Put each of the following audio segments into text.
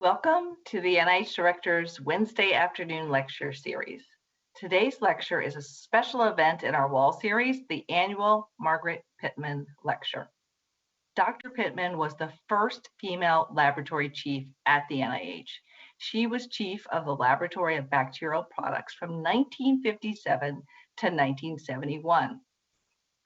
Welcome to the NIH Director's Wednesday afternoon lecture series. Today's lecture is a special event in our WALS series, the annual Margaret Pittman Lecture. Dr. Pittman was the first female laboratory chief at the NIH. She was chief of the Laboratory of Bacterial Products from 1957 to 1971.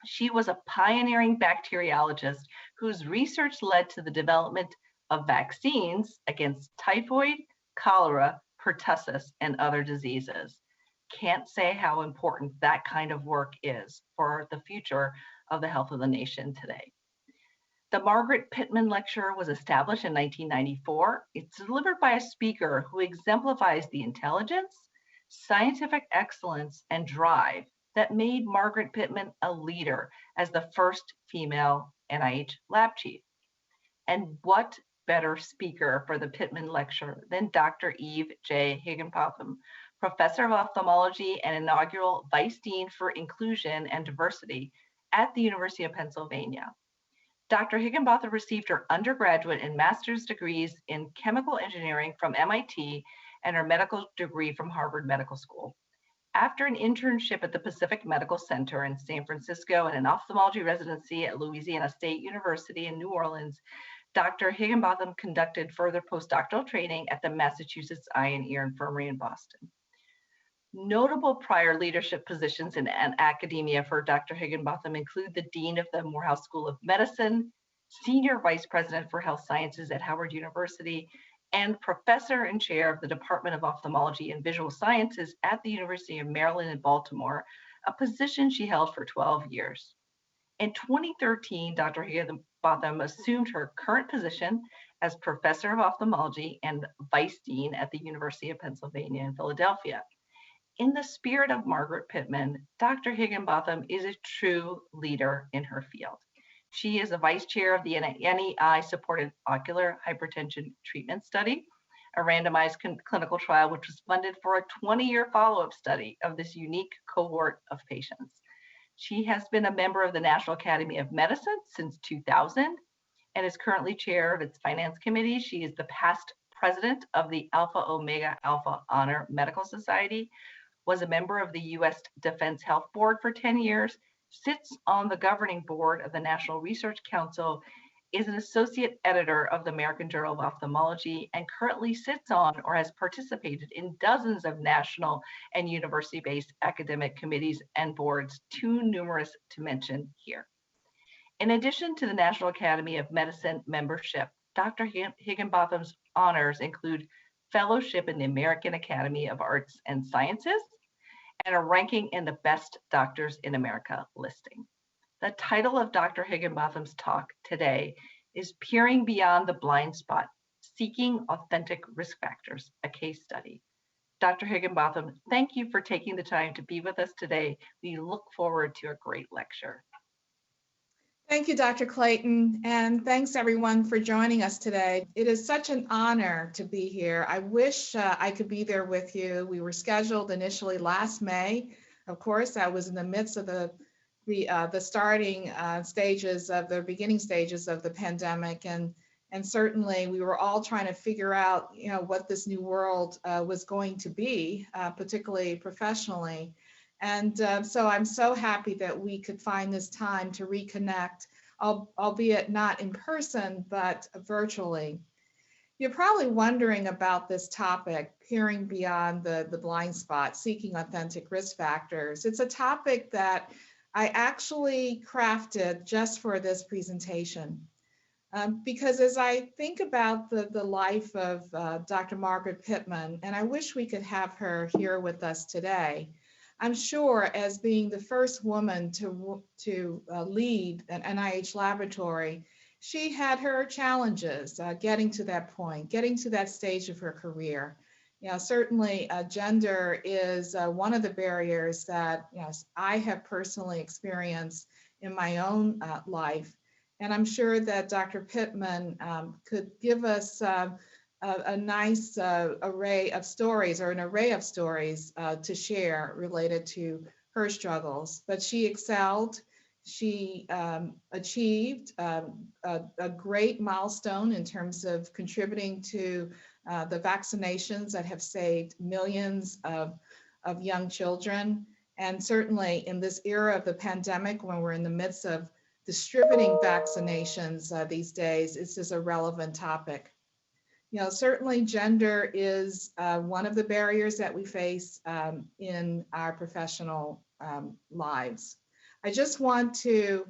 She was a pioneering bacteriologist whose research led to the development of vaccines against typhoid, cholera, pertussis, and other diseases. Can't say how important that kind of work is for the future of the health of the nation today. The Margaret Pittman Lecture was established in 1994. It's delivered by a speaker who exemplifies the intelligence, scientific excellence, and drive that made Margaret Pittman a leader as the first female NIH lab chief. And what better speaker for the Pittman Lecture than Dr. Eve J. Higginbotham, Professor of Ophthalmology and inaugural Vice Dean for Inclusion and Diversity at the University of Pennsylvania. Dr. Higginbotham received her undergraduate and master's degrees in chemical engineering from MIT and her medical degree from Harvard Medical School. After an internship at the Pacific Medical Center in San Francisco and an ophthalmology residency at Louisiana State University in New Orleans, Dr. Higginbotham conducted further postdoctoral training at the Massachusetts Eye and Ear Infirmary in Boston. Notable prior leadership positions in academia for Dr. Higginbotham include the Dean of the Morehouse School of Medicine, Senior Vice President for Health Sciences at Howard University, and Professor and Chair of the Department of Ophthalmology and Visual Sciences at the University of Maryland in Baltimore, a position she held for 12 years. In 2013, Dr. Higginbotham assumed her current position as Professor of Ophthalmology and Vice Dean at the University of Pennsylvania in Philadelphia. In the spirit of Margaret Pittman, Dr. Higginbotham is a true leader in her field. She is a vice chair of the NEI-supported ocular hypertension treatment study, a randomized clinical trial which was funded for a 20-year follow-up study of this unique cohort of patients. She has been a member of the National Academy of Medicine since 2000 and is currently chair of its finance committee. She is the past president of the Alpha Omega Alpha Honor Medical Society, was a member of the U.S. Defense Health Board for 10 years, sits on the governing board of the National Research Council, is an associate editor of the American Journal of Ophthalmology, and currently sits on or has participated in dozens of national and university-based academic committees and boards, too numerous to mention here. In addition to the National Academy of Medicine membership, Dr. Higginbotham's honors include fellowship in the American Academy of Arts and Sciences, and a ranking in the Best Doctors in America listing. The title of Dr. Higginbotham's talk today is Peering Beyond the Blind Spot, Seeking Authentic Risk Factors, a Case Study. Dr. Higginbotham, thank you for taking the time to be with us today. We look forward to a great lecture. Thank you, Dr. Clayton, and thanks everyone for joining us today. It is such an honor to be here. I wish I could be there with you. We were scheduled initially last May. Of course, I was in the midst of the starting stages of the beginning stages of the pandemic, and certainly we were all trying to figure out, what this new world was going to be, particularly professionally. And so I'm so happy that we could find this time to reconnect, albeit not in person, but virtually. You're probably wondering about this topic, peering beyond the blind spot, seeking authentic risk factors. It's a topic that I actually crafted just for this presentation. Because as I think about the life of Dr. Margaret Pittman, and I wish we could have her here with us today, I'm sure as being the first woman to lead an NIH laboratory, she had her challenges getting to that point, getting to that stage of her career. Certainly gender is one of the barriers that I have personally experienced in my own life. And I'm sure that Dr. Pittman could give us a nice array of stories to share related to her struggles. But she excelled. She achieved a great milestone in terms of contributing to the vaccinations that have saved millions of young children. And certainly in this era of the pandemic, when we're in the midst of distributing vaccinations these days, this is a relevant topic. Certainly gender is one of the barriers that we face in our professional lives. I just want to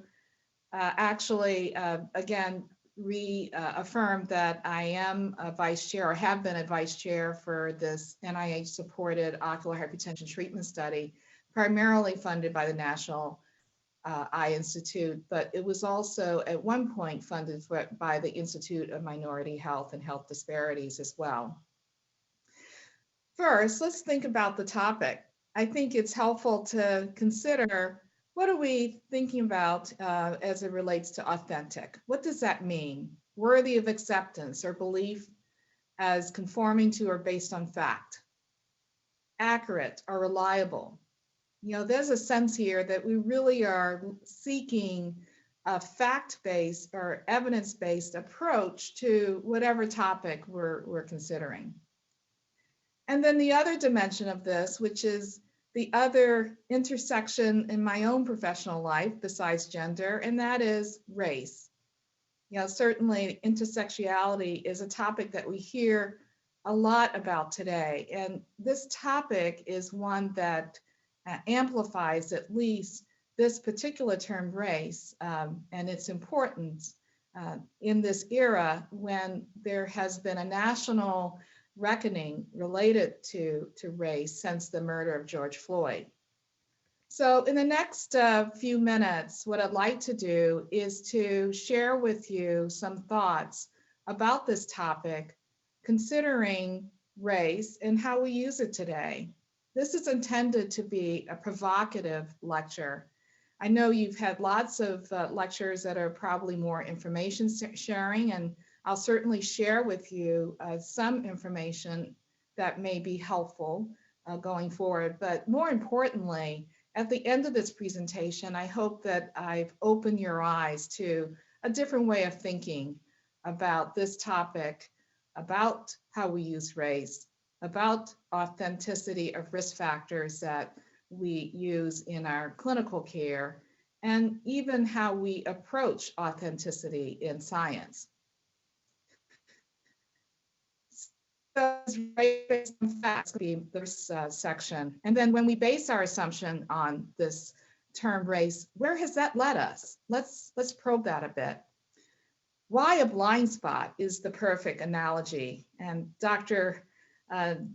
actually, again, reaffirm that I am a vice chair, or have been a vice chair for this NIH-supported ocular hypertension treatment study, primarily funded by the National Eye Institute, but it was also at one point funded by the Institute of Minority Health and Health Disparities as well. First, let's think about the topic. I think it's helpful to consider, what are we thinking about as it relates to authentic? What does that mean? Worthy of acceptance or belief as conforming to or based on fact? Accurate or reliable? There's a sense here that we really are seeking a fact-based or evidence-based approach to whatever topic we're considering. And then the other dimension of this, which is the other intersection in my own professional life besides gender, and that is race. Certainly intersectionality is a topic that we hear a lot about today. And this topic is one that amplifies at least this particular term race and its importance in this era when there has been a national reckoning related to race since the murder of George Floyd. So in the next few minutes, what I'd like to do is to share with you some thoughts about this topic, considering race and how we use it today. This is intended to be a provocative lecture. I know you've had lots of lectures that are probably more information sharing, and I'll certainly share with you some information that may be helpful going forward. But more importantly, at the end of this presentation, I hope that I've opened your eyes to a different way of thinking about this topic, about how we use race, about authenticity of risk factors that we use in our clinical care, and even how we approach authenticity in science. So based on facts be this section. And then when we base our assumption on this term race, where has that led us? Let's probe that a bit. Why a blind spot is the perfect analogy. And Dr.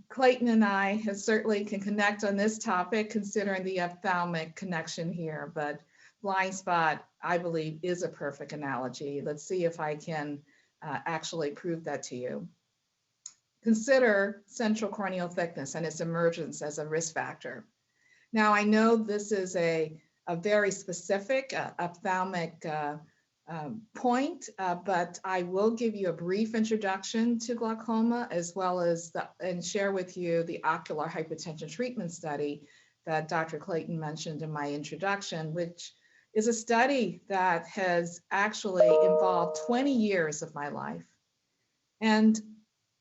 Clayton and I certainly can connect on this topic, considering the ophthalmic connection here, but blind spot, I believe, is a perfect analogy. Let's see if I can actually prove that to you. Consider central corneal thickness and its emergence as a risk factor. Now, I know this is a very specific ophthalmic point, but I will give you a brief introduction to glaucoma, as well as and share with you the ocular hypertension treatment study that Dr. Clayton mentioned in my introduction, which is a study that has actually involved 20 years of my life. And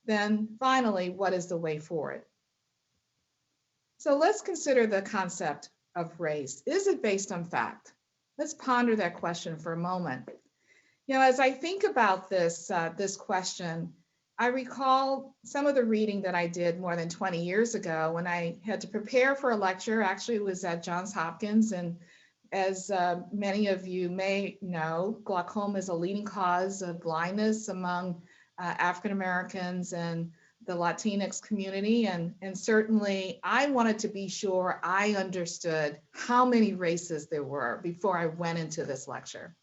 then finally, what is the way forward? So let's consider the concept of race. Is it based on fact? Let's ponder that question for a moment. As I think about this question, I recall some of the reading that I did more than 20 years ago when I had to prepare for a lecture. Actually, it was at Johns Hopkins, and as many of you may know, glaucoma is a leading cause of blindness among African Americans and the Latinx community, and certainly I wanted to be sure I understood how many races there were before I went into this lecture.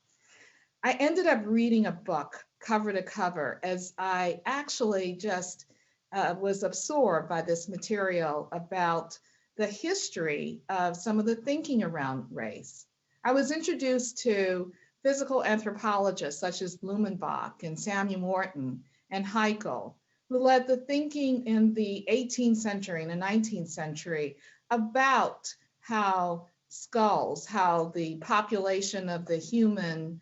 I ended up reading a book cover to cover as I actually just was absorbed by this material about the history of some of the thinking around race. I was introduced to physical anthropologists such as Blumenbach and Samuel Morton and Heichel, who led the thinking in the 18th century and the 19th century about how skulls, how the population of the human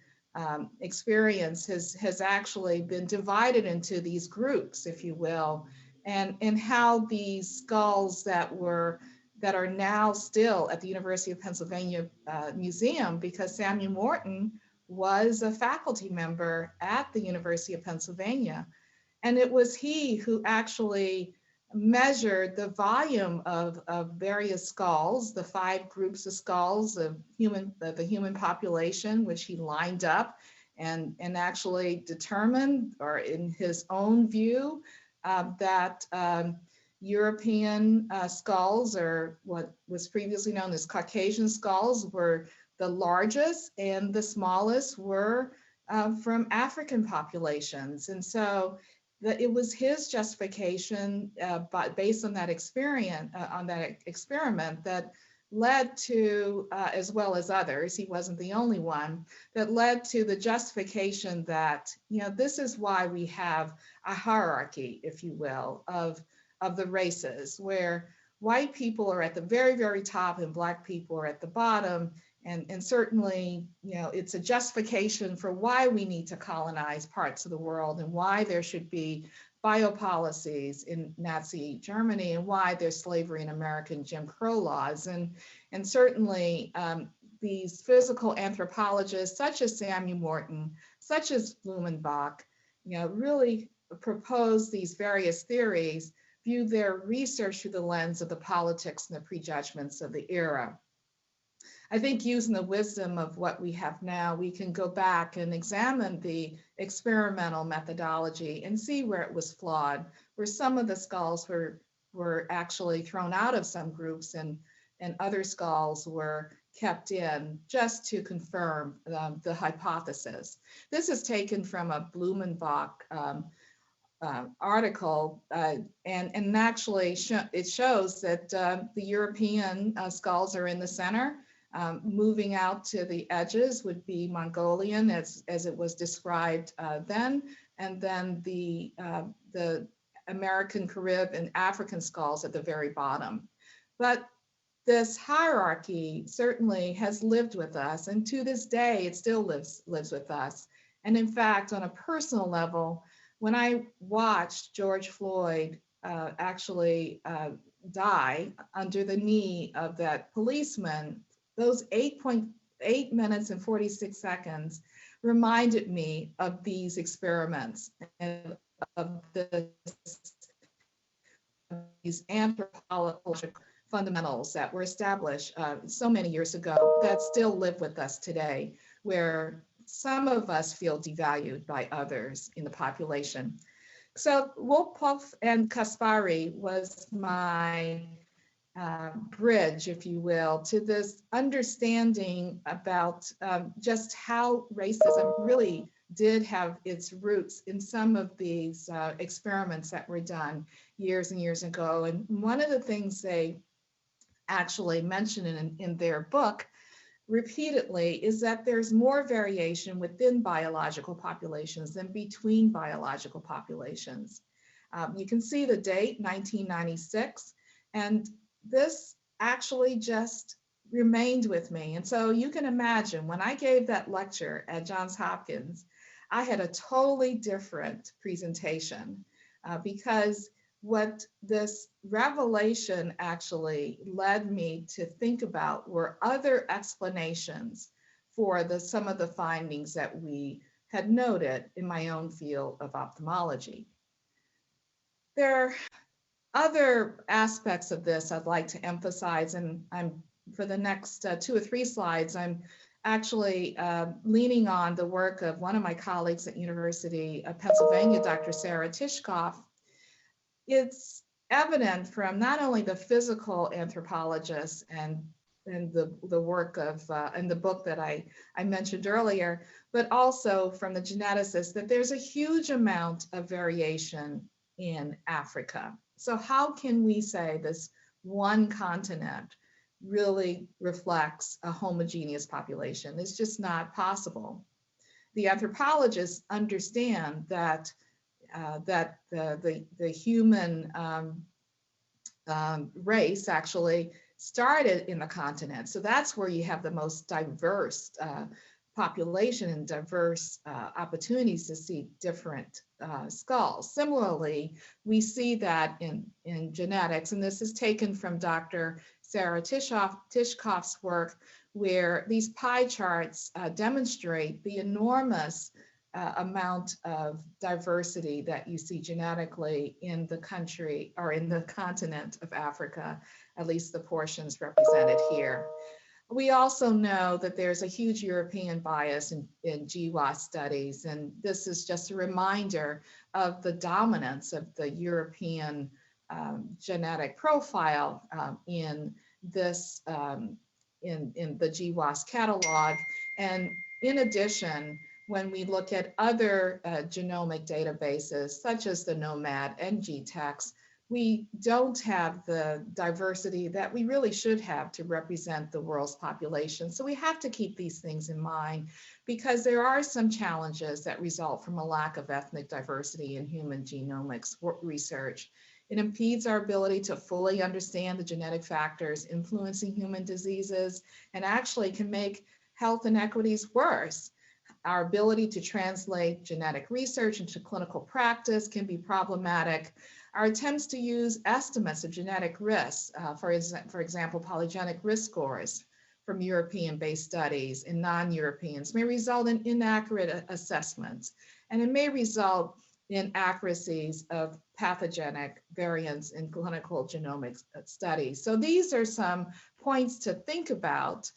experience has actually been divided into these groups, if you will, and how these skulls that are now still at the University of Pennsylvania Museum, because Samuel Morton was a faculty member at the University of Pennsylvania. And it was he who actually measured the volume of various skulls, the 5 groups of skulls of the human population, which he lined up and actually determined, or in his own view, that European skulls, or what was previously known as Caucasian skulls, were the largest, and the smallest were from African populations. And so it was his justification, but based on that experiment, that led to, as well as others, he wasn't the only one, that led to the justification that, this is why we have a hierarchy, if you will, of the races, where white people are at the very, very top and Black people are at the bottom. And certainly, it's a justification for why we need to colonize parts of the world, and why there should be biopolicies in Nazi Germany, and why there's slavery in American Jim Crow laws. And certainly these physical anthropologists, such as Samuel Morton, such as Blumenbach, really propose these various theories, view their research through the lens of the politics and the prejudgments of the era. I think using the wisdom of what we have now, we can go back and examine the experimental methodology and see where it was flawed, where some of the skulls were actually thrown out of some groups, and other skulls were kept in just to confirm the hypothesis. This is taken from a Blumenbach article, and actually it shows that the European skulls are in the center. Moving out to the edges would be Mongolian, as it was described then, and then the American, Carib, and African skulls at the very bottom. But this hierarchy certainly has lived with us, and to this day, it still lives with us. And in fact, on a personal level, when I watched George Floyd actually die under the knee of that policeman, those 8.8 minutes and 46 seconds reminded me of these experiments and of these anthropological fundamentals that were established so many years ago that still live with us today, where some of us feel devalued by others in the population. So Wolpoff and Kaspari was my bridge, if you will, to this understanding about just how racism really did have its roots in some of these experiments that were done years and years ago. And one of the things they actually mention in their book repeatedly is that there's more variation within biological populations than between biological populations. You can see the date, 1996, and this actually just remained with me. And so you can imagine when I gave that lecture at Johns Hopkins, I had a totally different presentation because what this revelation actually led me to think about were other explanations for some of the findings that we had noted in my own field of ophthalmology. There are other aspects of this I'd like to emphasize, and for the next 2 or 3 slides, I'm actually leaning on the work of one of my colleagues at University of Pennsylvania, Dr. Sarah Tishkoff. It's evident from not only the physical anthropologists and the work of and the book that I mentioned earlier, but also from the geneticists, that there's a huge amount of variation in Africa. So how can we say this one continent really reflects a homogeneous population? It's just not possible. The anthropologists understand that the human race actually started in the continent. So that's where you have the most diverse population and diverse opportunities to see different skulls. Similarly, we see that in genetics, and this is taken from Dr. Sarah Tishkoff's work, where these pie charts demonstrate the enormous amount of diversity that you see genetically in the country or in the continent of Africa, at least the portions represented here. We also know that there's a huge European bias in GWAS studies, and this is just a reminder of the dominance of the European genetic profile in this in the GWAS catalog. And in addition, when we look at other genomic databases, such as the NOMAD and GTEx, we don't have the diversity that we really should have to represent the world's population. So we have to keep these things in mind, because there are some challenges that result from a lack of ethnic diversity in human genomics research. It impedes our ability to fully understand the genetic factors influencing human diseases, and actually can make health inequities worse. Our ability to translate genetic research into clinical practice can be problematic. Our attempts to use estimates of genetic risks, for example, polygenic risk scores from European-based studies in non-Europeans, may result in inaccurate assessments, and it may result in accuracies of pathogenic variants in clinical genomics studies. So these are some points to think about.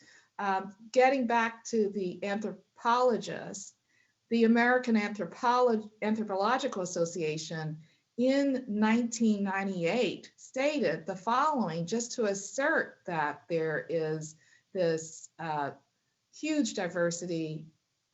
Getting back to the anthropologists, the American Anthropological Association in 1998 stated the following, just to assert that there is this huge diversity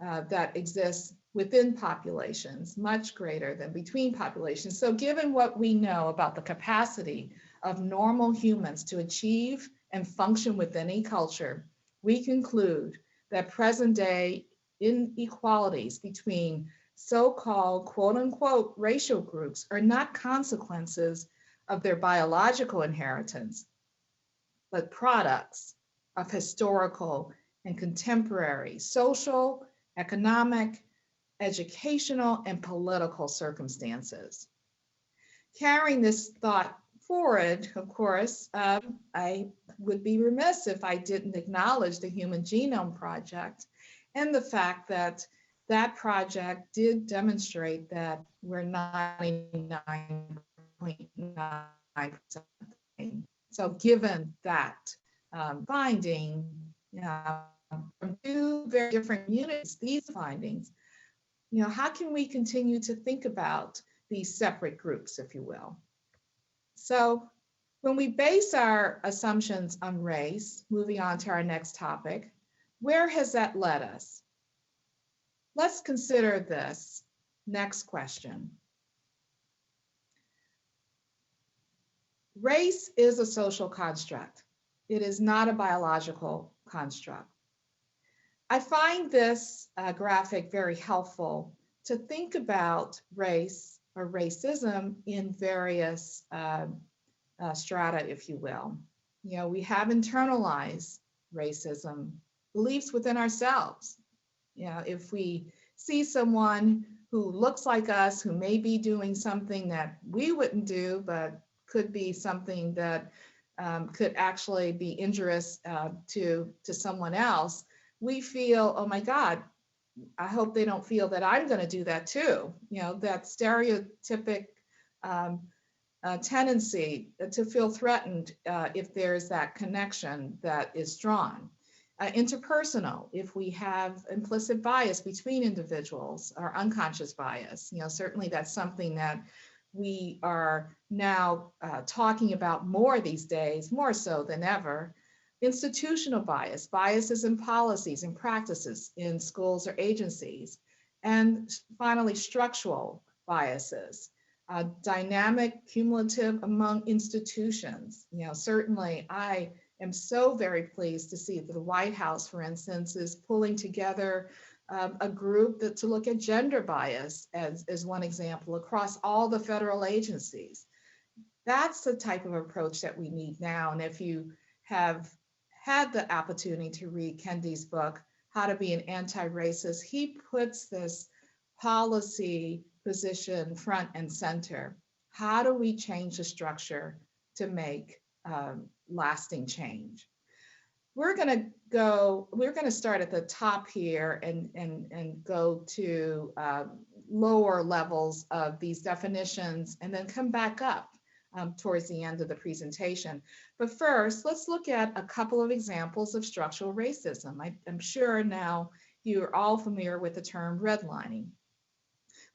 that exists within populations, much greater than between populations. So given what we know about the capacity of normal humans to achieve and function within a culture, we conclude that present day inequalities between so-called quote unquote racial groups are not consequences of their biological inheritance, but products of historical and contemporary social, economic, educational, and political circumstances. Carrying this thought forward, of course, I would be remiss if I didn't acknowledge the Human Genome Project and the fact that that project did demonstrate that we're 99.9%. So given that finding from two very different communities, these findings, how can we continue to think about these separate groups, if you will? So when we base our assumptions on race, moving on to our next topic, where has that led us? Let's consider this next question. Race is a social construct. It is not a biological construct. I find this graphic very helpful to think about race or racism in various strata, if you will. We have internalized racism, beliefs within ourselves. If we see someone who looks like us, who may be doing something that we wouldn't do, but could be something that could actually be injurious to someone else, we feel, oh my God, I hope they don't feel that I'm going to do that too. That stereotypic tendency to feel threatened if there's that connection that is drawn. Interpersonal, if we have implicit bias between individuals or unconscious bias, certainly that's something that we are now talking about more these days, more so than ever. Institutional bias, biases in policies and practices in schools or agencies. And finally, structural biases, dynamic, cumulative among institutions. Certainly I am so very pleased to see that the White House, for instance, is pulling together a group to look at gender bias as one example across all the federal agencies. That's the type of approach that we need now. And if you have had the opportunity to read Kendi's book, how to be an anti-racist, he puts this policy position front and center. How do we change the structure to make lasting change? We're going to start at the top here and go to lower levels of these definitions and then come back up towards the end of the presentation. But first, let's look at a couple of examples of structural racism. I'm sure now you're all familiar with the term redlining,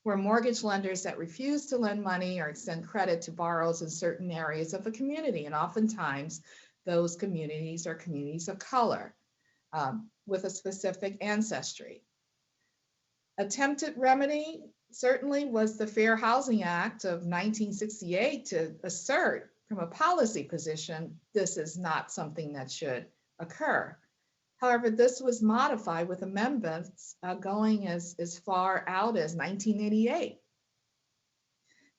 where mortgage lenders that refuse to lend money or extend credit to borrowers in certain areas of a community, and oftentimes those communities are communities of color with a specific ancestry. Attempted remedy certainly was the Fair Housing Act of 1968 to assert from a policy position, this is not something that should occur. However, this was modified with amendments going as far out as 1988.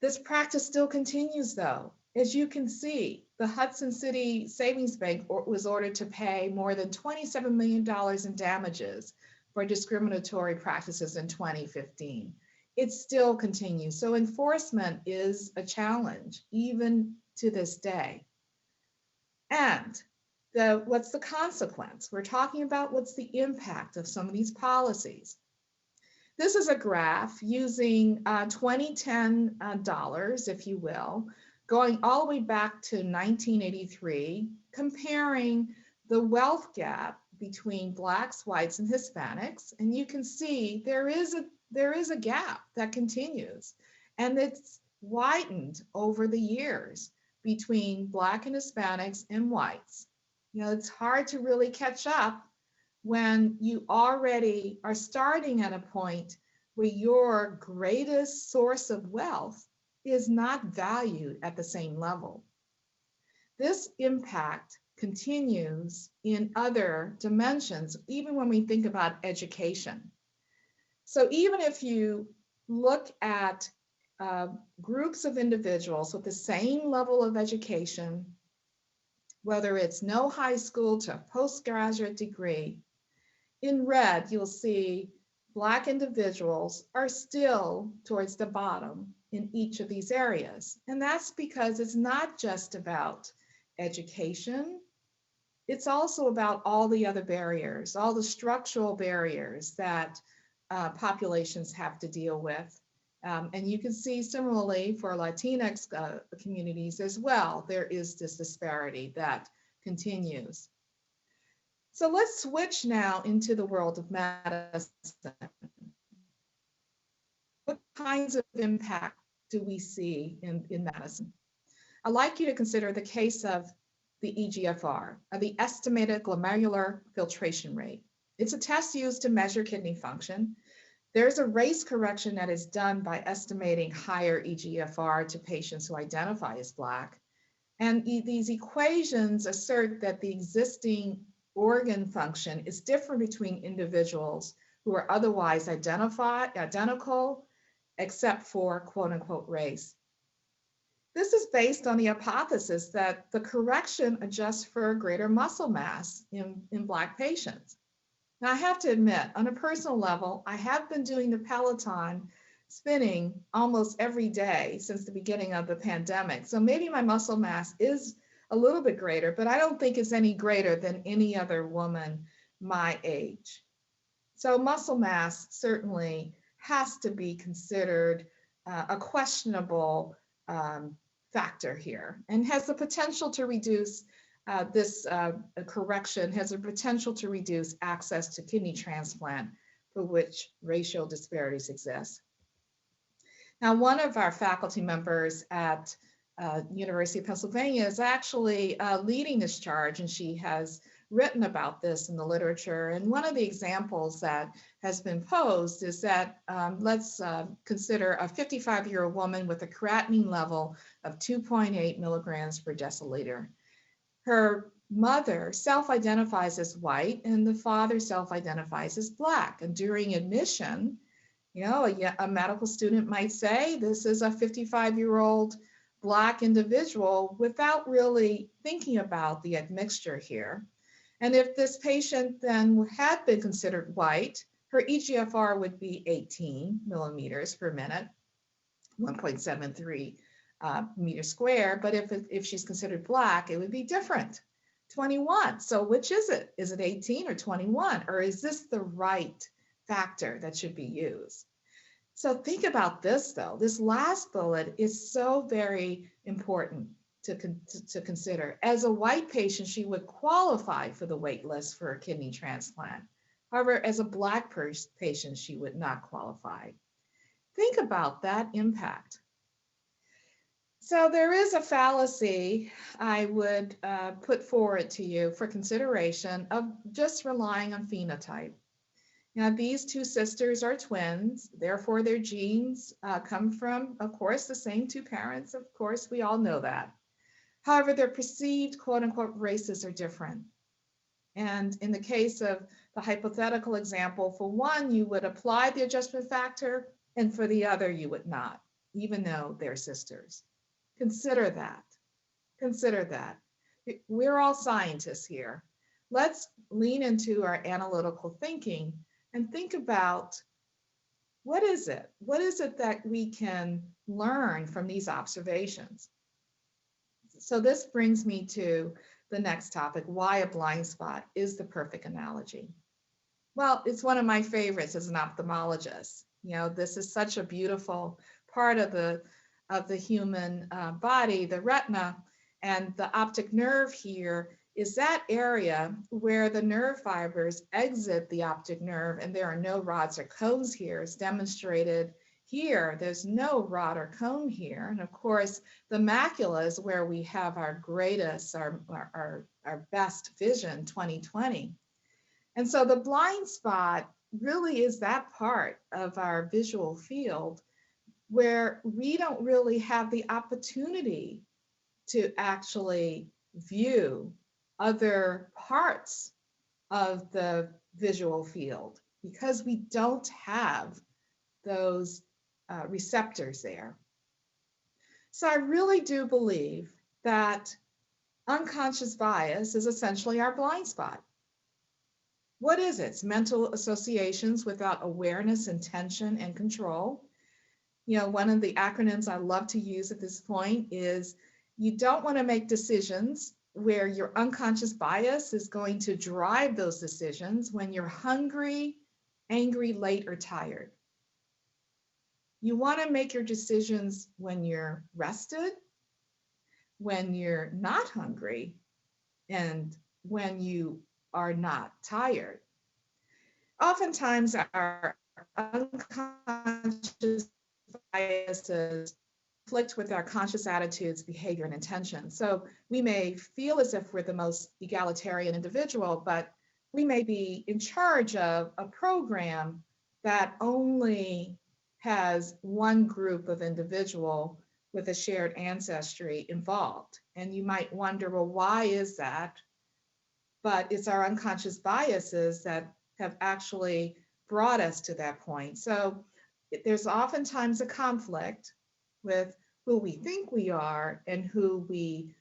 This practice still continues though. As you can see, the Hudson City Savings Bank was ordered to pay more than $27 million in damages for discriminatory practices in 2015. It still continues. So enforcement is a challenge, even to this day. And what's the consequence? We're talking about what's the impact of some of these policies. This is a graph using 2010 dollars, if you will, going all the way back to 1983, comparing the wealth gap between Blacks, whites, and Hispanics. And you can see there is a gap that continues, and it's widened over the years between Black and Hispanics and whites. You know, it's hard to really catch up when you already are starting at a point where your greatest source of wealth is not valued at the same level. This impact continues in other dimensions, even when we think about education. So even if you look at groups of individuals with the same level of education, whether it's no high school to a postgraduate degree, in red, you'll see Black individuals are still towards the bottom in each of these areas. And that's because it's not just about education, it's also about all the other barriers, all the structural barriers that populations have to deal with. And you can see similarly for Latinx communities as well, there is this disparity that continues. So let's switch now into the world of medicine. What kinds of impact do we see in medicine? I'd like you to consider the case of the EGFR, the estimated glomerular filtration rate. It's a test used to measure kidney function. There's a race correction that is done by estimating higher EGFR to patients who identify as Black. And these equations assert that the existing organ function is different between individuals who are otherwise identical, except for quote unquote race. This is based on the hypothesis that the correction adjusts for greater muscle mass in Black patients. Now, I have to admit, on a personal level, I have been doing the Peloton spinning almost every day since the beginning of the pandemic. So maybe my muscle mass is a little bit greater, but I don't think it's any greater than any other woman my age. So muscle mass certainly has to be considered a questionable factor here, and has the potential to reduce this correction has a potential to reduce access to kidney transplant, for which racial disparities exist. Now, one of our faculty members at University of Pennsylvania is actually leading this charge, and she has written about this in the literature. And one of the examples that has been posed is that let's consider a 55-year-old woman with a creatinine level of 2.8 milligrams per deciliter. Her mother self-identifies as white and the father self-identifies as Black. And during admission, you know, a medical student might say, this is a 55-year-old Black individual without really thinking about the admixture here. And if this patient then had been considered white, her eGFR would be 18 millimeters per minute, 1.73 meters square. But if she's considered black, it would be different, 21. So which is it? Is it 18 or 21? Or is this the right factor that should be used? So think about this, though. This last bullet is so very important to consider. As a white patient, she would qualify for the wait list for a kidney transplant. However, as a black patient, she would not qualify. Think about that impact. So there is a fallacy I would put forward to you for consideration of just relying on phenotype. Now, these two sisters are twins, therefore their genes come from, of course, the same two parents. Of course, we all know that. However, their perceived quote unquote races are different. And in the case of the hypothetical example, for one, you would apply the adjustment factor, and for the other, you would not, even though they're sisters. Consider that. Consider that. We're all scientists here. Let's lean into our analytical thinking and think about what is it? What is it that we can learn from these observations? So this brings me to the next topic, why a blind spot is the perfect analogy. Well, it's one of my favorites as an ophthalmologist. You know, this is such a beautiful part of the human body, the retina, and the optic nerve here is that area where the nerve fibers exit the optic nerve, and there are no rods or cones here. It's demonstrated here. There's no rod or cone here. And of course, the macula is where we have our greatest, our best vision, 20/20. And so the blind spot really is that part of our visual field where we don't really have the opportunity to actually view other parts of the visual field because we don't have those receptors there. So I really do believe that unconscious bias is essentially our blind spot. What is it? It's mental associations without awareness, intention, and control. You know, one of the acronyms I love to use at this point is you don't want to make decisions where your unconscious bias is going to drive those decisions when you're hungry, angry, late, or tired. You want to make your decisions when you're rested, when you're not hungry, and when you are not tired. Oftentimes, our unconscious biases conflict with our conscious attitudes, behavior, and intention. So we may feel as if we're the most egalitarian individual, but we may be in charge of a program that only has one group of individual with a shared ancestry involved. And you might wonder, well, why is that? But it's our unconscious biases that have actually brought us to that point. So there's oftentimes a conflict with who we think we are and who we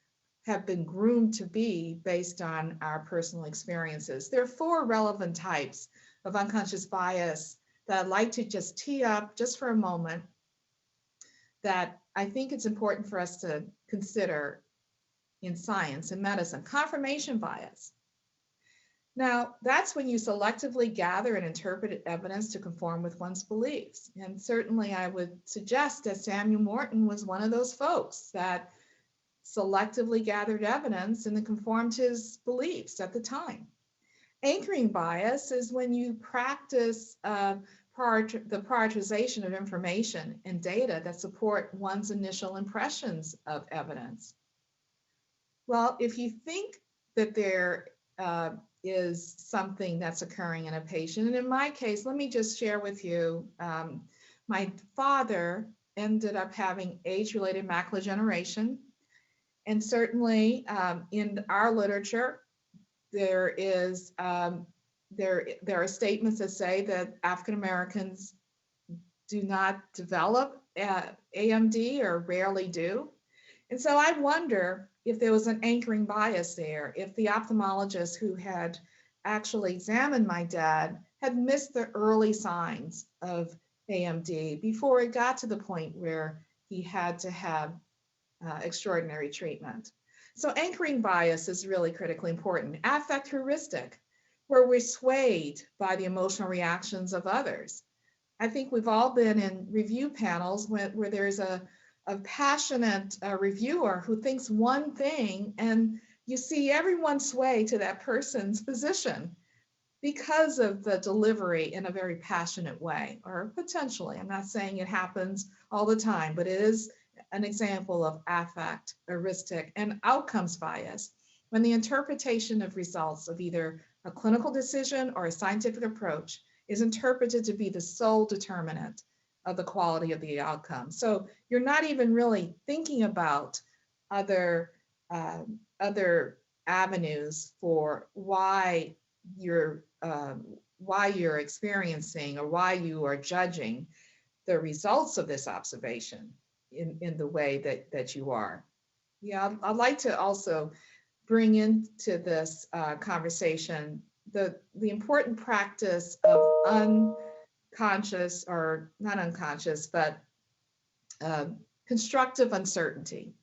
have been groomed to be based on our personal experiences. There are 4 relevant types of unconscious bias that I'd like to just tee up just for a moment that I think it's important for us to consider in science and medicine. Confirmation bias. Now, that's when you selectively gather and interpret evidence to conform with one's beliefs. And certainly I would suggest that Samuel Morton was one of those folks that selectively gathered evidence and then conformed his beliefs at the time. Anchoring bias is when you practice the prioritization of information and data that support one's initial impressions of evidence. Well, if you think that there is something that's occurring in a patient. And in my case, let me just share with you, my father ended up having age-related macular degeneration. And certainly in our literature, there are statements that say that African Americans do not develop AMD or rarely do. And so I wonder if there was an anchoring bias there, if the ophthalmologist who had actually examined my dad had missed the early signs of AMD before it got to the point where he had to have extraordinary treatment. So anchoring bias is really critically important. Affect heuristic, where we're swayed by the emotional reactions of others. I think we've all been in review panels where there's a passionate reviewer who thinks one thing, and you see everyone sway to that person's position because of the delivery in a very passionate way, or potentially. I'm not saying it happens all the time, but it is an example of affect, heuristic, and outcomes bias when the interpretation of results of either a clinical decision or a scientific approach is interpreted to be the sole determinant of the quality of the outcome. So you're not even really thinking about other avenues for why you're experiencing or why you are judging the results of this observation in the way that you are. Yeah, I'd like to also bring into this conversation the important practice of unconscious, or not unconscious, but constructive uncertainty.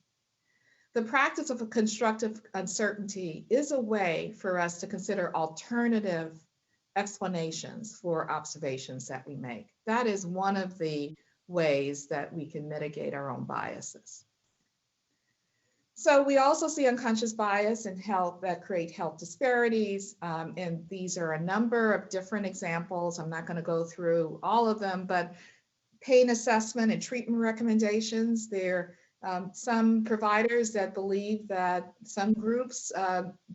The practice of a constructive uncertainty is a way for us to consider alternative explanations for observations that we make. That is one of the ways that we can mitigate our own biases. So we also see unconscious bias in health that create health disparities. And these are a number of different examples. I'm not going to go through all of them, but pain assessment and treatment recommendations. There are some providers that believe that some groups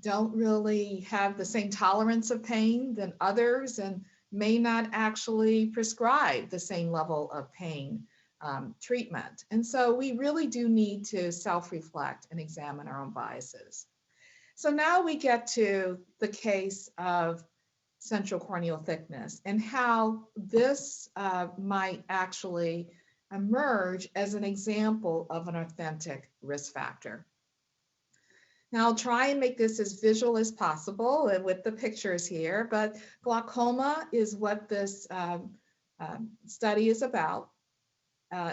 don't really have the same tolerance of pain than others and may not actually prescribe the same level of pain treatment. And so we really do need to self-reflect and examine our own biases. So now we get to the case of central corneal thickness and how this might actually emerge as an example of an authentic risk factor. Now I'll try and make this as visual as possible with the pictures here, but glaucoma is what this study is about.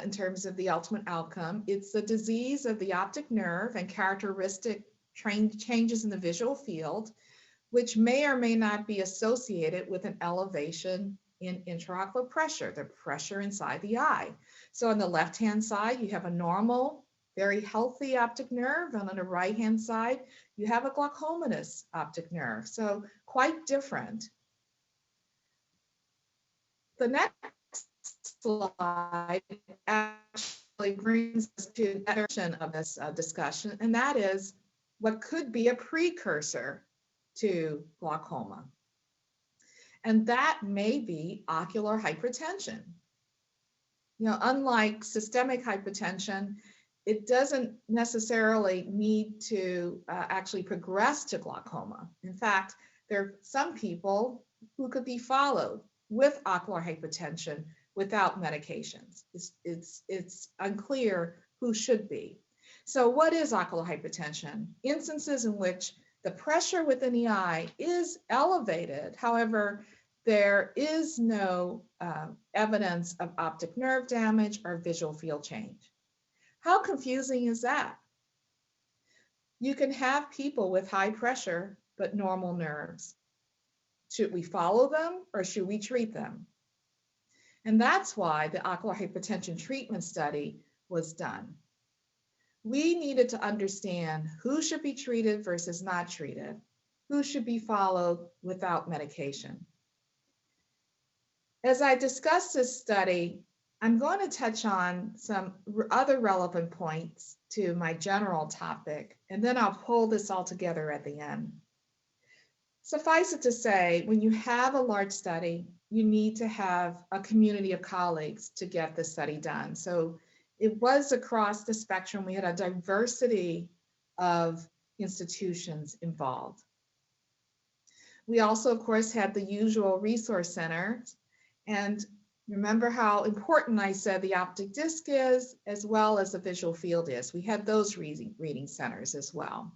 In terms of the ultimate outcome. It's a disease of the optic nerve and characteristic changes in the visual field, which may or may not be associated with an elevation in intraocular pressure, the pressure inside the eye. So on the left-hand side, you have a normal, very healthy optic nerve, and on the right-hand side, you have a glaucomatous optic nerve. So quite different. The next slide actually brings us to the portion of this discussion, and that is what could be a precursor to glaucoma. And that may be ocular hypertension. You know, unlike systemic hypertension, it doesn't necessarily need to actually progress to glaucoma. In fact, there are some people who could be followed with ocular hypertension without medications. It's unclear who should be. So what is ocular hypertension? Instances in which the pressure within the eye is elevated. However, there is no evidence of optic nerve damage or visual field change. How confusing is that? You can have people with high pressure but normal nerves. Should we follow them or should we treat them? And that's why the ocular hypertension treatment study was done. We needed to understand who should be treated versus not treated, who should be followed without medication. As I discuss this study, I'm going to touch on some other relevant points to my general topic, and then I'll pull this all together at the end. Suffice it to say, when you have a large study, you need to have a community of colleagues to get the study done. So it was across the spectrum. We had a diversity of institutions involved. We also, of course, had the usual resource centers. And Remember how important I said the optic disc is, as well as the visual field is. We had those reading centers as well.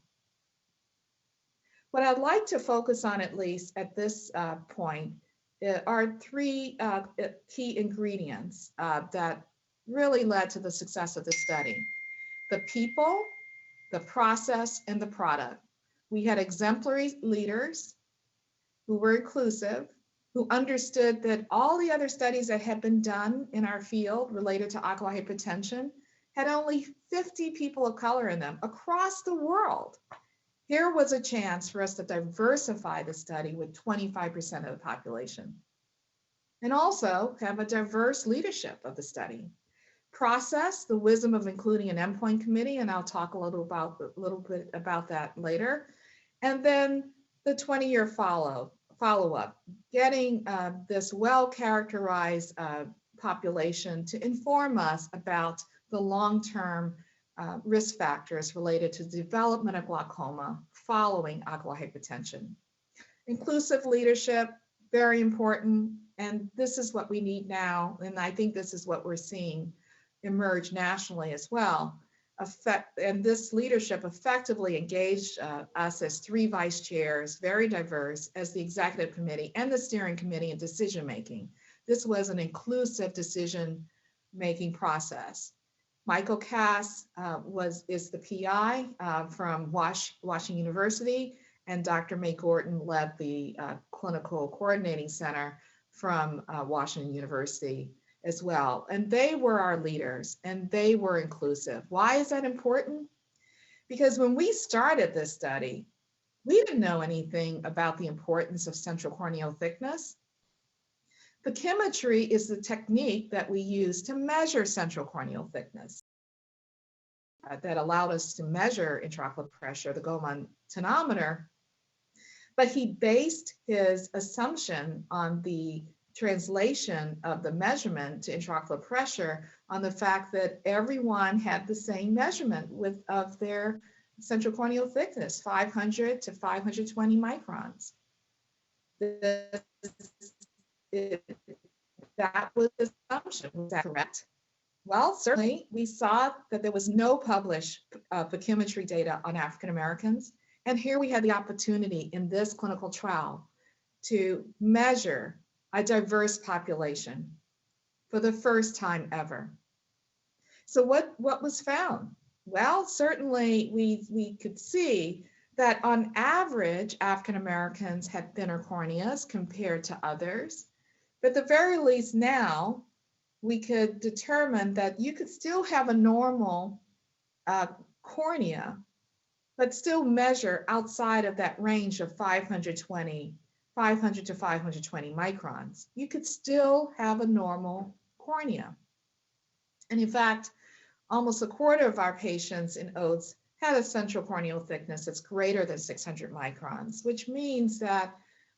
What I'd like to focus on, at least at this point, are three key ingredients that really led to the success of the study: the people, the process, and the product. We had exemplary leaders who were inclusive, who understood that all the other studies that had been done in our field related to ocular hypertension had only 50 people of color in them across the world. Here was a chance for us to diversify the study with 25% of the population, and also have a diverse leadership of the study. Process, the wisdom of including an endpoint committee, and I'll talk a little bit about that later. And then the 20-year follow-up, getting this well-characterized population to inform us about the long-term risk factors related to the development of glaucoma following ocular hypertension. Inclusive leadership, very important, and this is what we need now, and I think this is what we're seeing emerge nationally as well. And this leadership effectively engaged us as 3 vice chairs, very diverse, as the executive committee and the steering committee in decision making. This was an inclusive decision making process. Michael Cass is the PI from Washington University, and Dr. May Gordon led the clinical coordinating center from Washington University as well. And they were our leaders, and they were inclusive. Why is that important? Because when we started this study, we didn't know anything about the importance of central corneal thickness. Pachymetry is the technique that we use to measure central corneal thickness that allowed us to measure intraocular pressure, the Goldmann tonometer. But he based his assumption on the translation of the measurement to intraocular pressure on the fact that everyone had the same measurement of their central corneal thickness, 500 to 520 microns. That was the assumption. Was that correct? Well, certainly we saw that there was no published pachymetry data on African Americans. And here we had the opportunity in this clinical trial to measure a diverse population for the first time ever. So what was found? Well, certainly we could see that on average, African Americans had thinner corneas compared to others. But at the very least now, we could determine that you could still have a normal cornea, but still measure outside of that range of 500 to 520 microns. You could still have a normal cornea. And in fact, almost a quarter of our patients in OATS had a central corneal thickness that's greater than 600 microns, which means that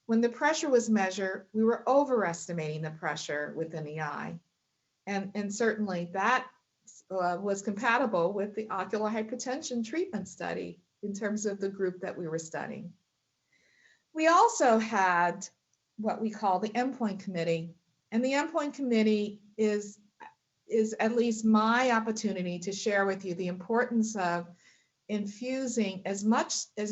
when the pressure was measured, we were overestimating the pressure within the eye. And certainly that was compatible with the ocular hypertension treatment study in terms of the group that we were studying. We also had what we call the endpoint committee. And the endpoint committee is at least my opportunity to share with you the importance of infusing as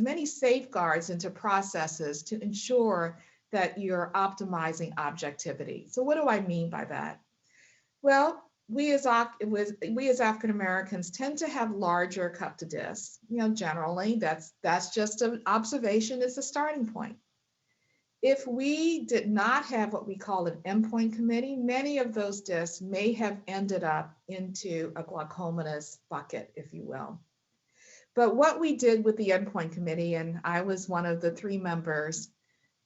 many safeguards into processes to ensure that you're optimizing objectivity. So what do I mean by that? Well, we as African Americans tend to have larger cup to discs. Generally, that's just an observation. It's a starting point. If we did not have what we call an endpoint committee, many of those discs may have ended up into a glaucomatous bucket, if you will. But what we did with the endpoint committee, and I was one of the 3 members,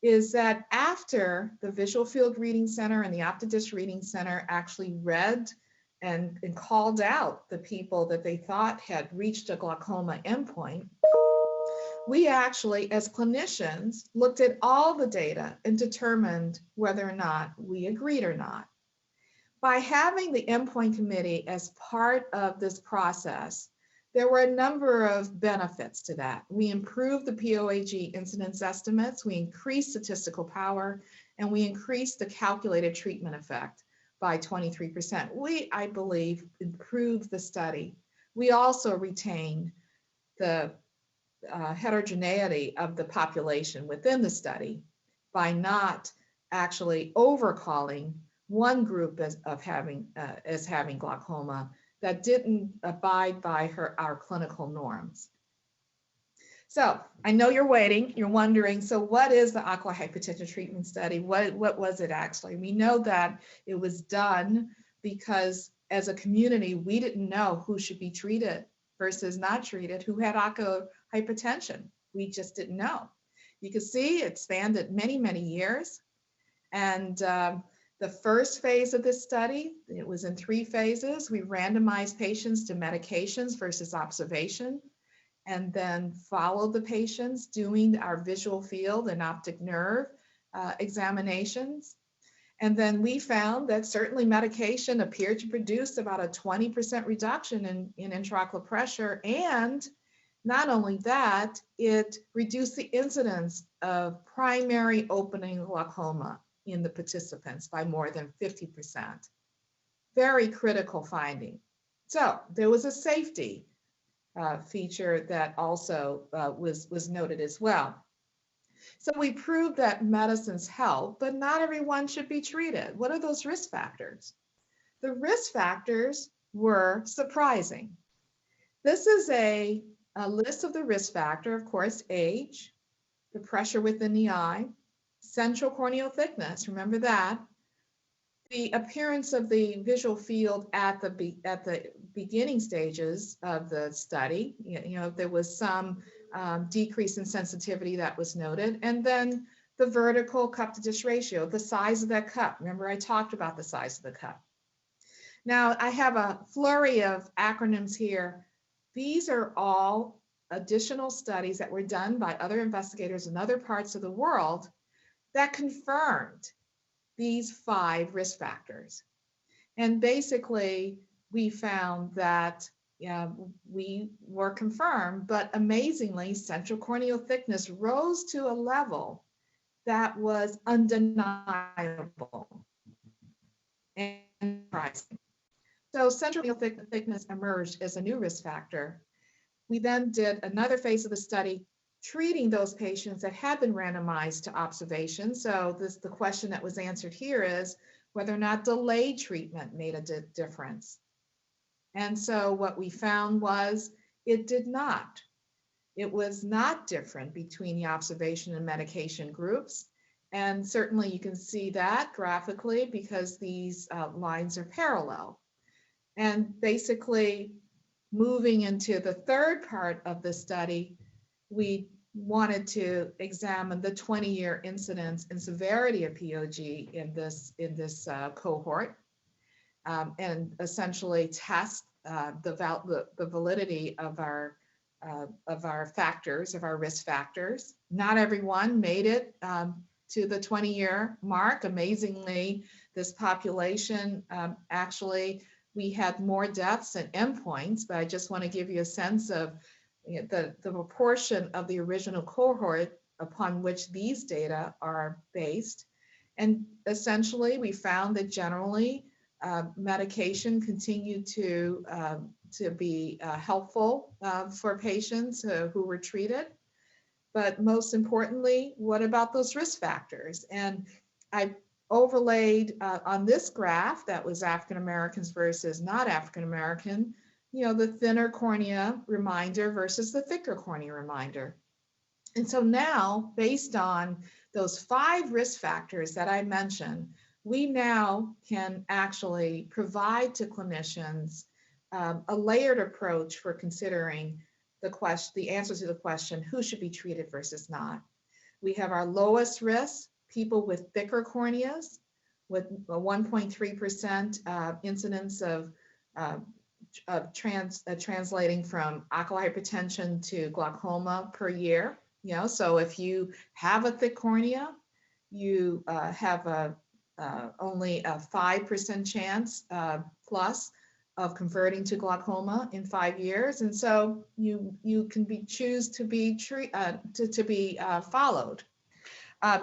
is that after the Visual Field Reading Center and the Optodisc Reading Center actually read and called out the people that they thought had reached a glaucoma endpoint, we actually, as clinicians, looked at all the data and determined whether or not we agreed or not. By having the endpoint committee as part of this process, there were a number of benefits to that. We improved the POAG incidence estimates, we increased statistical power, and we increased the calculated treatment effect by 23%. We, I believe, improved the study. We also retained the heterogeneity of the population within the study by not actually overcalling one group as having glaucoma that didn't abide by our clinical norms. So I know you're waiting, you're wondering, so what is the ocular hypertension treatment study? What was it actually? We know that it was done because as a community, we didn't know who should be treated versus not treated, who had ocular hypertension. We just didn't know. You can see it spanned many, many years. And the first phase of this study, it was in 3 phases. We randomized patients to medications versus observation, and then followed the patients doing our visual field and optic nerve examinations. And then we found that certainly medication appeared to produce about a 20% reduction in intraocular pressure. And not only that, it reduced the incidence of primary opening glaucoma in the participants by more than 50%. Very critical finding. So there was a safety feature that also was noted as well. So we proved that medicines help, but not everyone should be treated. What are those risk factors? The risk factors were surprising. This is a list of the risk factor, of course, age, the pressure within the eye, central corneal thickness, remember that, the appearance of the visual field at the beginning stages of the study. You know, there was some decrease in sensitivity that was noted, and then the vertical cup to dish ratio, the size of that cup. Remember, I talked about the size of the cup. Now, I have a flurry of acronyms here. These are all additional studies that were done by other investigators in other parts of the world that confirmed these 5 risk factors. And basically, we found that we were confirmed, but amazingly, central corneal thickness rose to a level that was undeniable and surprising. So central corneal thickness emerged as a new risk factor. We then did another phase of the study treating those patients that had been randomized to observation. So the question that was answered here is whether or not delayed treatment made a difference. And so what we found was it did not. It was not different between the observation and medication groups. And certainly you can see that graphically because these lines are parallel. And basically moving into the third part of the study, we wanted to examine the 20-year incidence and severity of POG in this cohort, and essentially test the validity of our factors, of our risk factors. Not everyone made it to the 20-year mark. Amazingly, this population actually, we had more deaths and endpoints, but I just want to give you a sense of the proportion of the original cohort upon which these data are based. And essentially, we found that generally medication continued to be helpful for patients who were treated. But most importantly, what about those risk factors? And I overlaid on this graph that was African Americans versus not African American, you know, the thinner cornea reminder versus the thicker cornea reminder. And so now, based on those 5 risk factors that I mentioned, we now can actually provide to clinicians a layered approach for considering the answers to the question, who should be treated versus not. We have our lowest risk, people with thicker corneas, with a 1.3% incidence of translating from ocular hypertension to glaucoma per year. You know, so if you have a thick cornea, you have only a 5% chance plus of converting to glaucoma in 5 years, and so you can choose to be followed.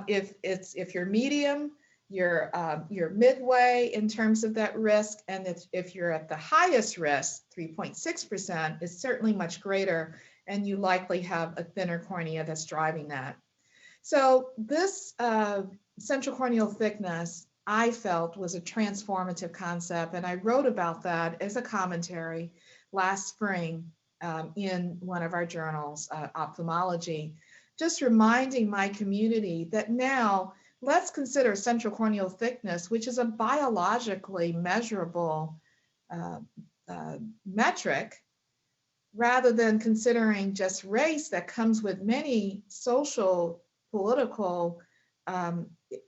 If you're medium, you're midway in terms of that risk, and if you're at the highest risk, 3.6%, is certainly much greater, and you likely have a thinner cornea that's driving that. So this central corneal thickness, I felt, was a transformative concept, and I wrote about that as a commentary last spring in one of our journals, Ophthalmology, just reminding my community that now let's consider central corneal thickness, which is a biologically measurable metric, rather than considering just race that comes with many social, political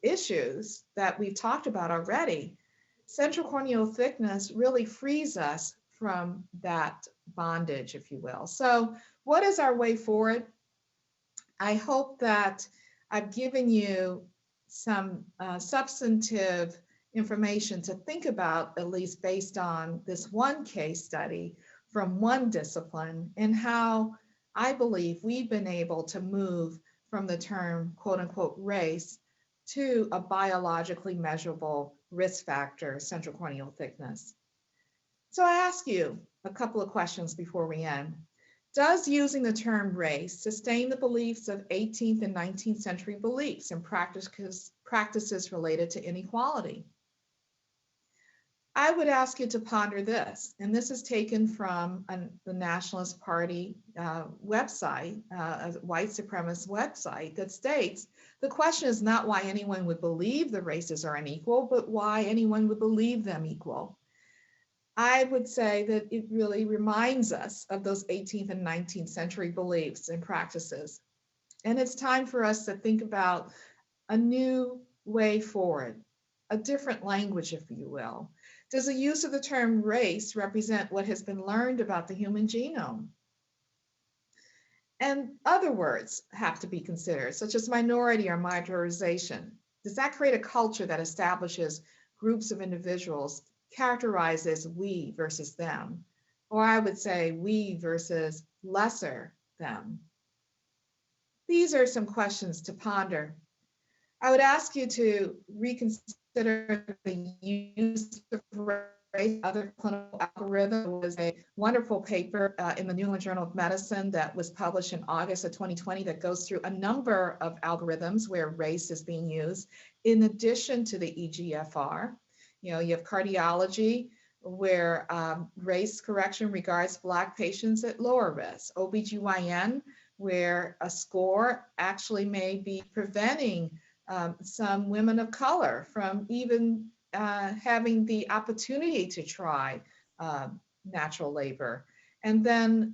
issues that we've talked about already. Central corneal thickness really frees us from that bondage, if you will. So what is our way forward? I hope that I've given you some substantive information to think about, at least based on this one case study from one discipline, and how I believe we've been able to move from the term quote unquote race to a biologically measurable risk factor, central corneal thickness. So I ask you a couple of questions before we end. Does using the term race sustain the beliefs of 18th and 19th century beliefs and practices related to inequality? I would ask you to ponder this, and this is taken from the Nationalist Party website, a white supremacist website, that states, the question is not why anyone would believe the races are unequal, but why anyone would believe them equal. I would say that it really reminds us of those 18th and 19th century beliefs and practices. And it's time for us to think about a new way forward, a different language, if you will. Does the use of the term race represent what has been learned about the human genome? And other words have to be considered, such as minority or minoritization. Does that create a culture that establishes groups of individuals characterized as we versus them? Or I would say we versus lesser them. These are some questions to ponder. I would ask you to reconsider the use of race, other clinical algorithm. There was a wonderful paper in the New England Journal of Medicine that was published in August of 2020 that goes through a number of algorithms where race is being used in addition to the EGFR. You know, you have cardiology, where race correction regards Black patients at lower risk. OBGYN, where a score actually may be preventing some women of color from even having the opportunity to try natural labor. And then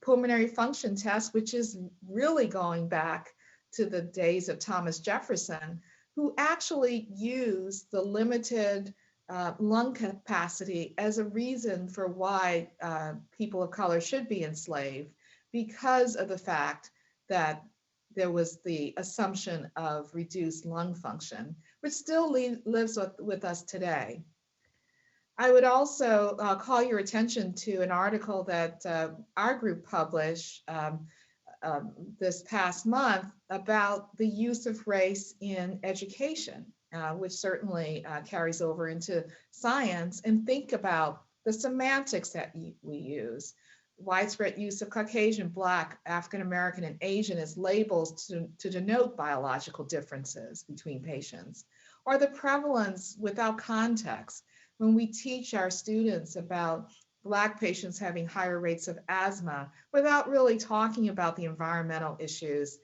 pulmonary function test, which is really going back to the days of Thomas Jefferson, who actually used the limited lung capacity as a reason for why people of color should be enslaved, because of the fact that there was the assumption of reduced lung function, which still lives with us today. I would also call your attention to an article that our group published this past month about the use of race in education, which certainly carries over into science, and think about the semantics that we use. Widespread use of Caucasian, Black, African American, and Asian as labels to denote biological differences between patients, or the prevalence without context when we teach our students about Black patients having higher rates of asthma without really talking about the environmental issues.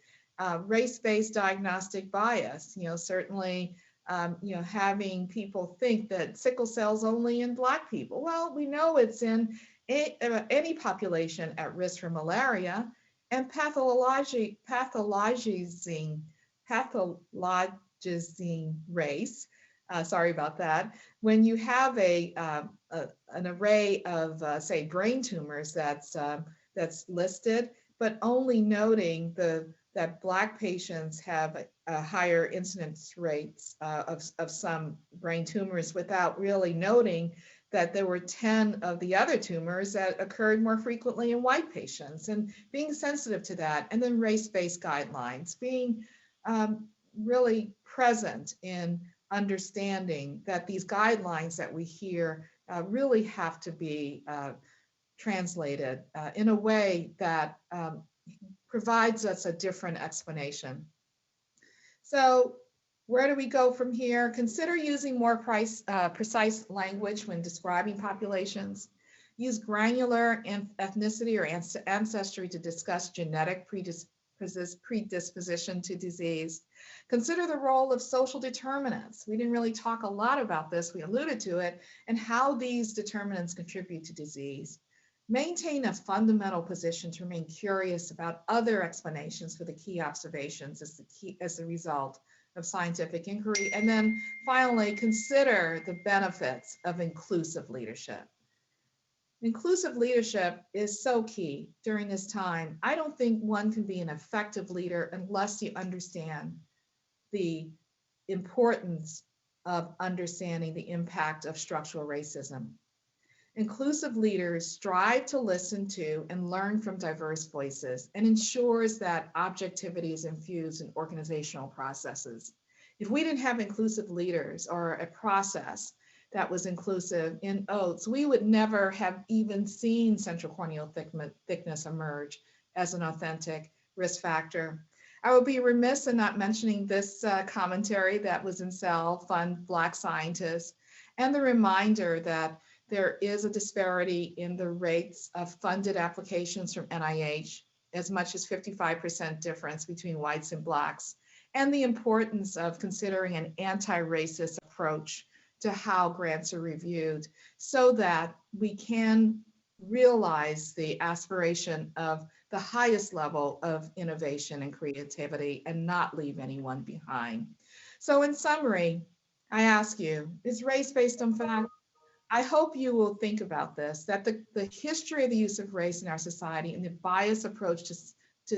Race-based diagnostic bias, certainly having people think that sickle cell's only in Black people. Well, we know it's in any population at risk for malaria, and pathologizing race. Sorry about that. When you have an array of, say, brain tumors that's listed, but only noting that Black patients have higher incidence rates of some brain tumors, without really noting that there were 10 of the other tumors that occurred more frequently in white patients, and being sensitive to that. And then race-based guidelines, being really present in understanding that these guidelines that we hear really have to be translated in a way that provides us a different explanation. So where do we go from here? Consider using more precise language when describing populations. Use granular ethnicity or ancestry to discuss genetic predisposition to disease. Consider the role of social determinants. We didn't really talk a lot about this, we alluded to it, and how these determinants contribute to disease. Maintain a fundamental position to remain curious about other explanations for the key observations as the result of scientific inquiry. And then finally, consider the benefits of inclusive leadership. Inclusive leadership is so key during this time. I don't think one can be an effective leader unless you understand the importance of understanding the impact of structural racism. Inclusive leaders strive to listen to and learn from diverse voices and ensures that objectivity is infused in organizational processes. If we didn't have inclusive leaders or a process that was inclusive in OATS, we would never have even seen central corneal thickness emerge as an authentic risk factor. I would be remiss in not mentioning this commentary that was in Cell, Fund Black Scientists, and the reminder that there is a disparity in the rates of funded applications from NIH, as much as 55% difference between whites and blacks, and the importance of considering an anti-racist approach to how grants are reviewed so that we can realize the aspiration of the highest level of innovation and creativity and not leave anyone behind. So in summary, I ask you, is race based on fact? I hope you will think about this, that the history of the use of race in our society and the biased approach to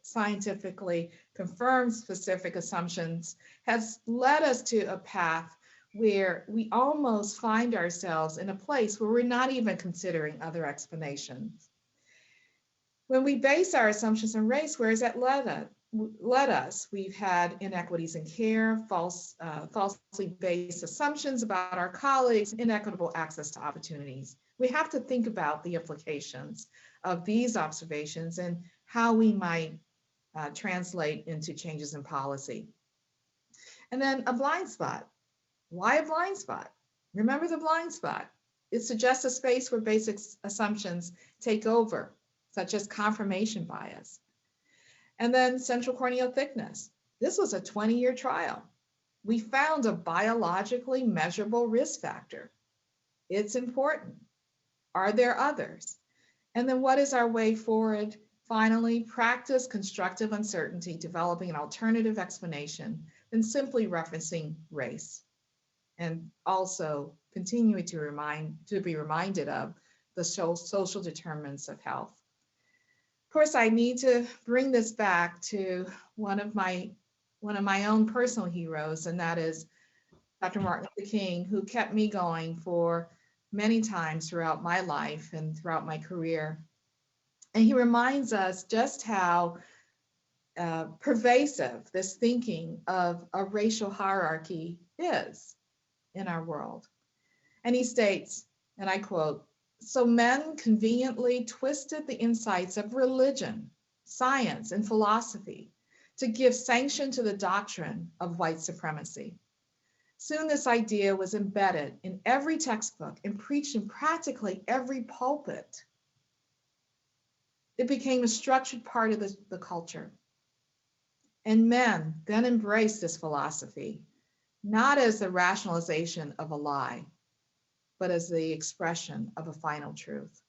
scientifically confirm specific assumptions has led us to a path where we almost find ourselves in a place where we're not even considering other explanations. When we base our assumptions on race, where has that led us? We've had inequities in care, falsely based assumptions about our colleagues, inequitable access to opportunities. We have to think about the implications of these observations and how we might translate into changes in policy. And then a blind spot. Why a blind spot? Remember the blind spot. It suggests a space where basic assumptions take over, such as confirmation bias. And then central corneal thickness. This was a 20-year trial. We found a biologically measurable risk factor. It's important. Are there others? And then what is our way forward? Finally, practice constructive uncertainty, developing an alternative explanation than simply referencing race. And also continuing to be reminded of the social determinants of health. Of course, I need to bring this back to one of my own personal heroes, and that is Dr. Martin Luther King, who kept me going for many times throughout my life and throughout my career. And he reminds us just how pervasive this thinking of a racial hierarchy is in our world. And he states, and I quote, "So men conveniently twisted the insights of religion, science, and philosophy to give sanction to the doctrine of white supremacy. Soon this idea was embedded in every textbook and preached in practically every pulpit. It became a structured part of the culture. And men then embraced this philosophy, not as the rationalization of a lie, but as the expression of a final truth."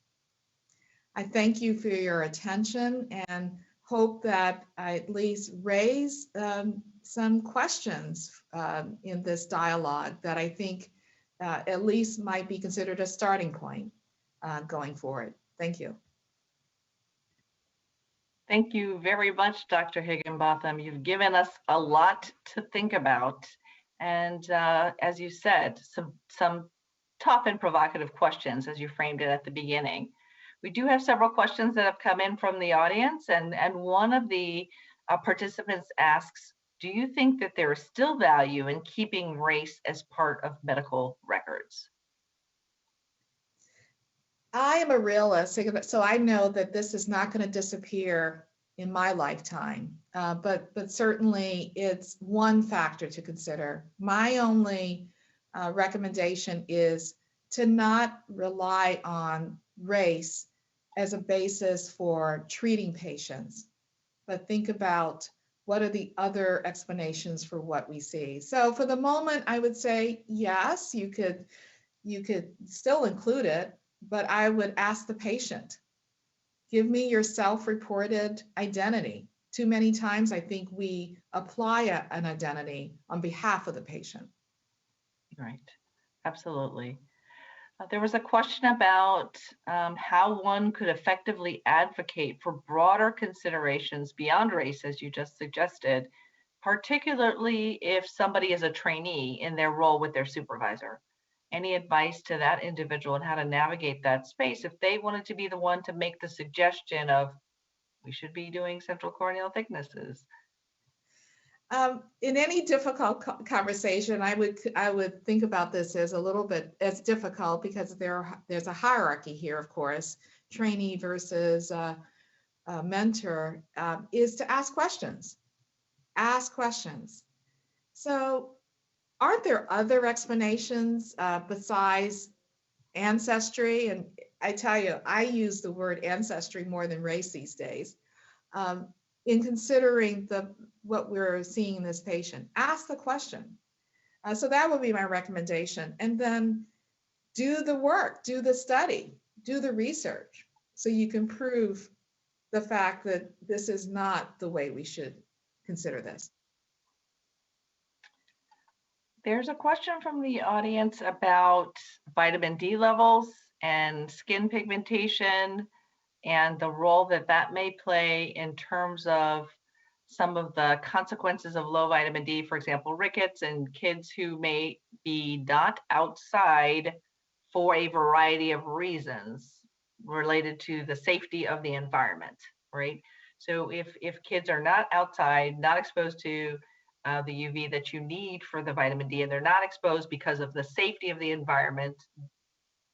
I thank you for your attention and hope that I at least raise some questions in this dialogue that I think at least might be considered a starting point going forward. Thank you. Thank you very much, Dr. Higginbotham. You've given us a lot to think about. And as you said, some tough and provocative questions as you framed it at the beginning. We do have several questions that have come in from the audience, and one of the participants asks, do you think that there is still value in keeping race as part of medical records? I am a realist, so I know that this is not going to disappear in my lifetime, but certainly it's one factor to consider. My only recommendation is to not rely on race as a basis for treating patients, but think about what are the other explanations for what we see. So for the moment, I would say, yes, you could still include it, but I would ask the patient, give me your self-reported identity. Too many times, I think we apply an identity on behalf of the patient. Right, absolutely. There was a question about how one could effectively advocate for broader considerations beyond race, as you just suggested, particularly if somebody is a trainee in their role with their supervisor. Any advice to that individual and how to navigate that space if they wanted to be the one to make the suggestion of we should be doing central corneal thicknesses? In any difficult conversation, I would think about this as a little bit as difficult because there's a hierarchy here, of course, trainee versus mentor, is to ask questions. Ask questions. So aren't there other explanations besides ancestry? And I tell you, I use the word ancestry more than race these days. In considering what we're seeing in this patient, ask the question. So that would be my recommendation. And then do the work, do the study, do the research, so you can prove the fact that this is not the way we should consider this. There's a question from the audience about vitamin D levels and skin pigmentation and the role that that may play in terms of some of the consequences of low vitamin D, for example, rickets and kids who may be not outside for a variety of reasons related to the safety of the environment, right? So if kids are not outside, not exposed to the UV that you need for the vitamin D, and they're not exposed because of the safety of the environment,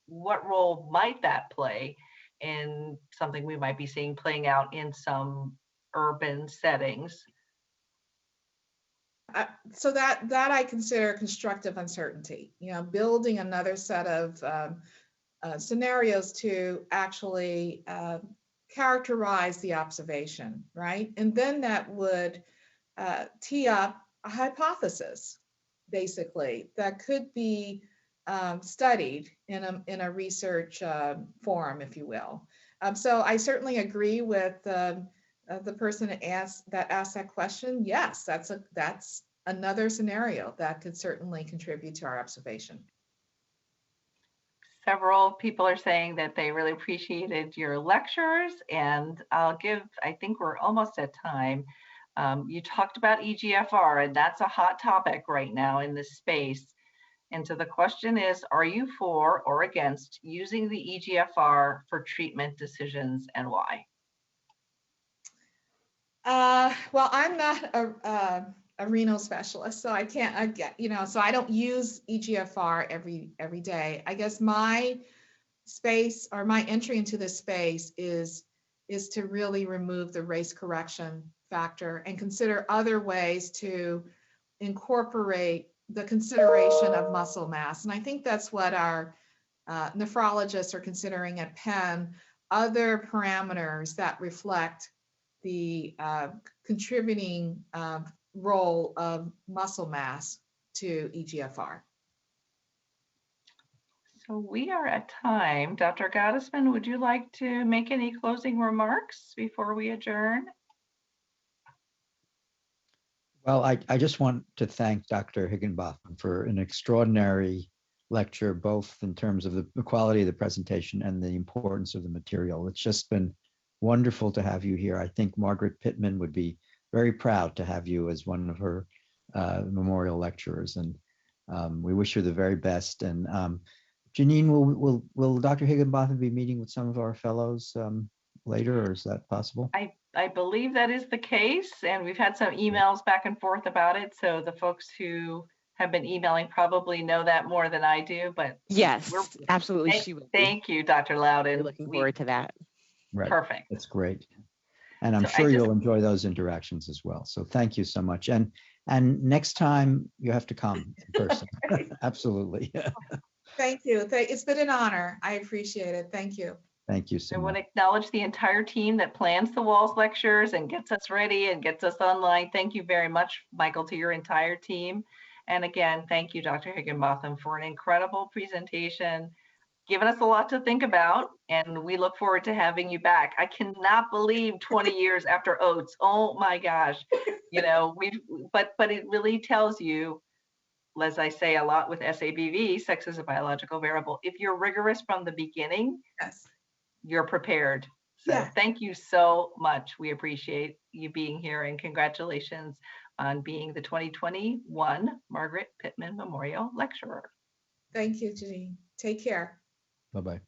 what role might that play in something we might be seeing playing out in some urban settings? So that I consider constructive uncertainty, building another set of scenarios to actually characterize the observation, right? And then that would tee up a hypothesis, basically, that could be studied in a research forum, if you will. So I certainly agree with the person that asked that question. Yes, that's another scenario that could certainly contribute to our observation. Several people are saying that they really appreciated your lectures, and I think we're almost at time. You talked about EGFR, and that's a hot topic right now in this space. And so the question is, are you for or against using the EGFR for treatment decisions, and why? Well, I'm not a renal specialist, so I can't, so I don't use EGFR every day. I guess my space, or my entry into this space, is to really remove the race correction factor and consider other ways to incorporate the consideration of muscle mass. And I think that's what our nephrologists are considering at Penn, other parameters that reflect the contributing role of muscle mass to EGFR. So we are at time. Dr. Gottesman, would you like to make any closing remarks before we adjourn? Well, I just want to thank Dr. Higginbotham for an extraordinary lecture, both in terms of the quality of the presentation and the importance of the material. It's just been wonderful to have you here. I think Margaret Pittman would be very proud to have you as one of her memorial lecturers, and we wish her the very best. And Janine, will Dr. Higginbotham be meeting with some of our fellows later, or is that possible? I believe that is the case, and we've had some emails back and forth about it. So the folks who have been emailing probably know that more than I do, but Yes, absolutely. She will be. Thank you, Dr. Loudon. Looking forward to that. Right. Perfect. That's great. And I'm So sure you'll enjoy those interactions as well. So thank you so much. And next time you have to come in person. Absolutely. Thank you. It's been an honor. I appreciate it. Thank you. Thank you so I want much. to acknowledge the entire team that plans the WALS lectures and gets us ready and gets us online. Thank you very much, Michael, to your entire team. And again, thank you, Dr. Higginbotham, for an incredible presentation, giving us a lot to think about, and we look forward to having you back. I cannot believe 20 years after Oates. Oh my gosh. You know, but it really tells you, as I say a lot with SABV, sex is a biological variable. If you're rigorous from the beginning, Yes. you're prepared. So Yeah. thank you so much. We appreciate you being here, and congratulations on being the 2021 Margaret Pittman Memorial Lecturer. Thank you, Janine. Take care. Bye-bye.